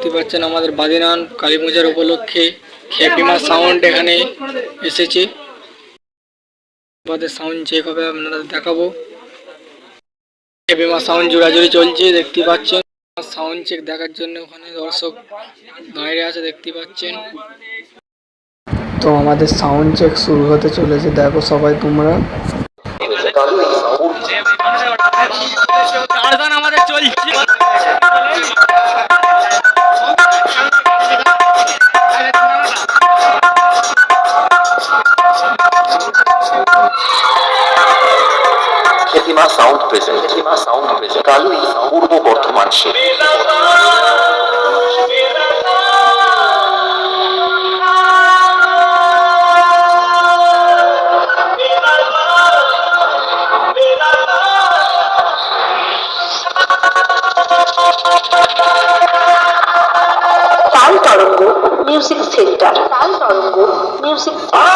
দেখতে পাচ্ছেন আমাদের বাদিনান কালী পূজার উপলক্ষে হ্যাপিমা সাউন্ড এখানে এসেছে। আমাদের সাউন্ড চেক হবে, আপনাদের দেখাবো। হ্যাপিমা সাউন্ড জোড়াজুড়ি চলছে দেখতে পাচ্ছেন। সাউন্ড চেক দেখার জন্য ওখানে দর্শক বাইরে আছে দেখতে পাচ্ছেন। তো আমাদের সাউন্ড চেক শুরু হতে চলেছে, দেখো সবাই তোমরা। আমাদের চলছে হ্যাপিমা সাউন্ড প্রেজেন্ট, কালুই পূর্ব বর্ধমান শহর। তাল তরঙ্গ মিউজিক সেন্টার, তাল তরঙ্গ মিউজিক সেন্টার।